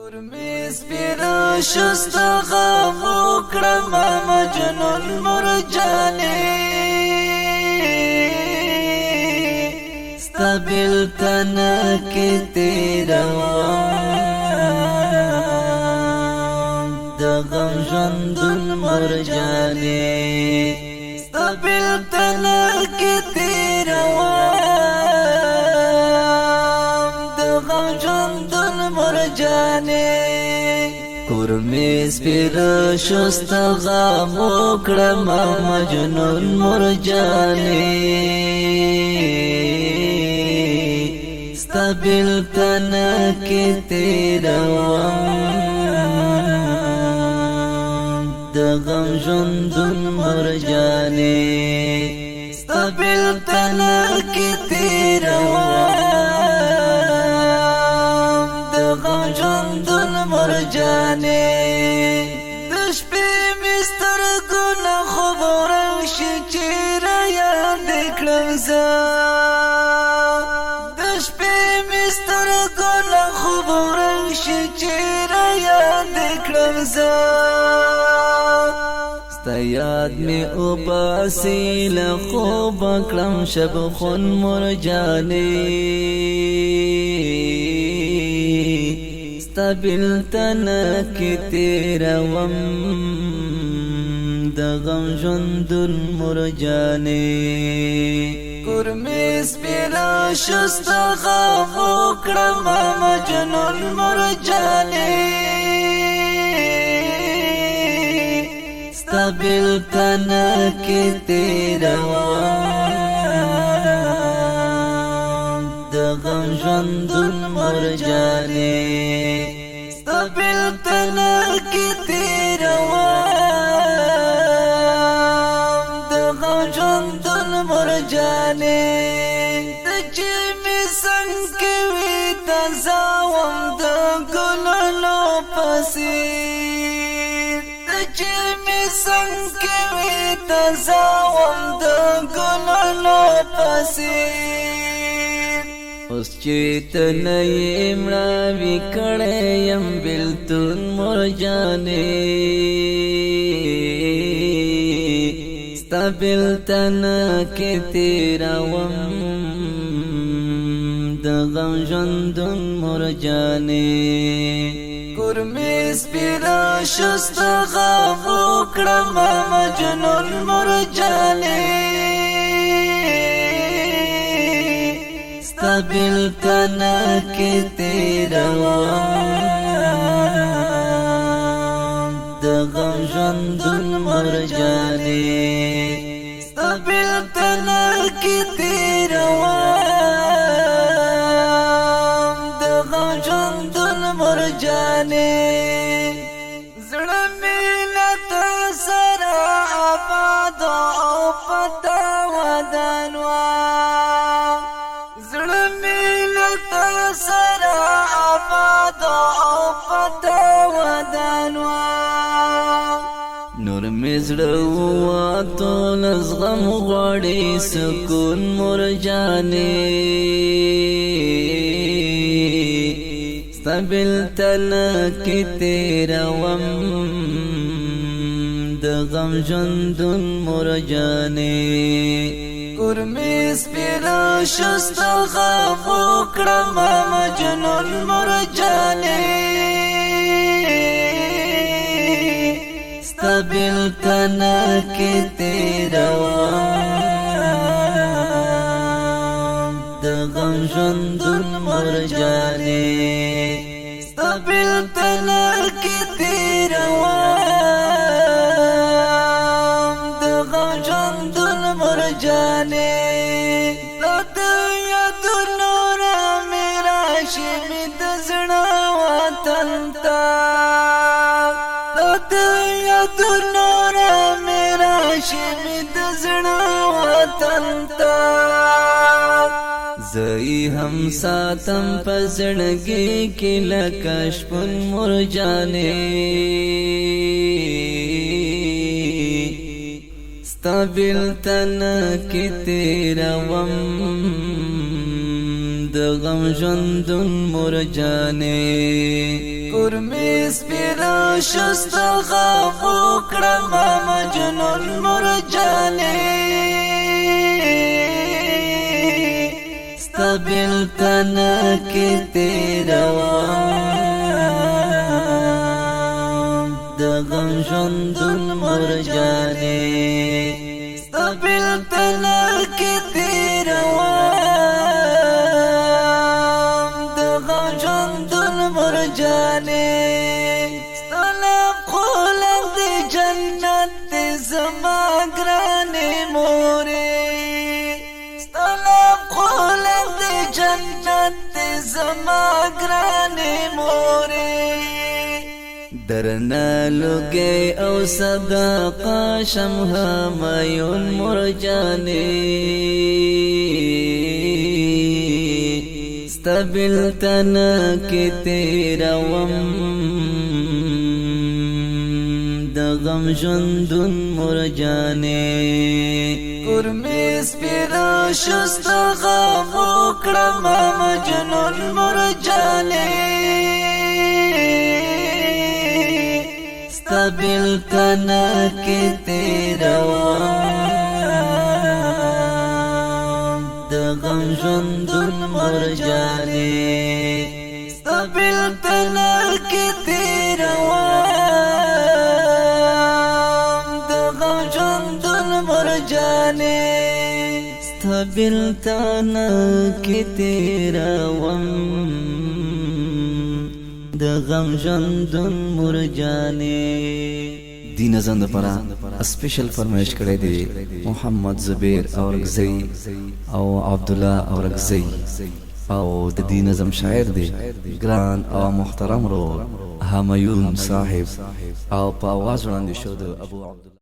ورمیز پیرا شست غم وکړم مجنون مرجانې ستا بیلتن کې تیروم د غم ژوندون مرجانې ستا بیلتن کې تیروم د غم ژوندون مرجانې کورمیز پیرا شست غم وکړم مجنون مرجانې ستا بیلتن کې تیروم د غم ژوندون مرجانې ستا بیلتن کې تیروم د غم ژوندون مرجانې د شپې مې سترګو نه خوب ورشي چې رایاد کړم زه د شپې مې سترګو نه خوب ورشي چې رایاد کړم زه ستا یاد مې وباسي له خوبه کړم شب خون مرجانې ستا بیلتن کې تیروم د غم ژوندون مرجانې کورمیز پیرا شست غم وکړم مجنون مرجانې ستا بیلتن کې تیروم د غم ژوندون مرجانې ستا بیلتن کې تیروم د غم ژوندون مرجانې د چې مې څنګ کې وي تازه وم د ګلونو پسې د چې مې څنګ کې وي تازه وم د ګلونو پسې اوس چې ته نه یې مړاوي کړی یم بیلتون مرجانې ستا بیلتن کې تیروم د غم ژوندون مرجانې کورمیز پیرا شست غم وکړم مجنون مرجانې ستا بیلتن کې تیروم د غم ژوندون مرجانې ستا بیلتن کې تیروم د غم ژوندون مرجانې زړه مې له تا سره آباد او پتا ودان وه زړه مې له تا سره آباد او پتا ودان وه نور مې زړه وواتو له زغم غواړي سکون مرجانې ستا بیلتن کې تیروم د غم ژوندون مرجانې کورمیز پیرا شست غم وکړم مجنون مرجانې ستا بیلتن کې تیروم د غم ژوندون مرجانې ستا بیلتن کې تیروم د غم ژوندون مرجانې د یادونو رامې راشي مې د زړه وطن ته د یادونو رامې راشي مې د زړه وطن ته زه یې هم ساتم په زړګي کې لکه شپون مرجانې ستا بیلتن کې تیروم د غم ژوندون مرجانې کرمی سپیرو شست غابو کرم مجنون مرجانی ستبیل تنکی تیروام دغم جندون مرجانی ستبیل تنکی تیروام دغم جندون مرجانی ستلب خولم دی جنت دی زماگرانی موری ستلب خولم دی جنت دی زماگرانی موری درنا لگی او صداقا شمها مایون مرجانی ستبیل تنکی تیروام دغم جندون مرجانی کرمی سپیرو شست غابو کرم مجنون مرجانی ستبیل تنکی تیروام دغم جندون مرجانی ستبیل تنکی تیروام دغم جندون مرجانی ستبیل تنکی تیروام دغم جندون مرجانی دی نظم دا پرا اسپیشل فرمایش کرے دی محمد زبیر اورگزئی او عبداللہ اورگزئی او د دی نظم شاعر دی گران او محترم رو همایون صاحب او پا آواز وړاندې شو د ابو عبدالله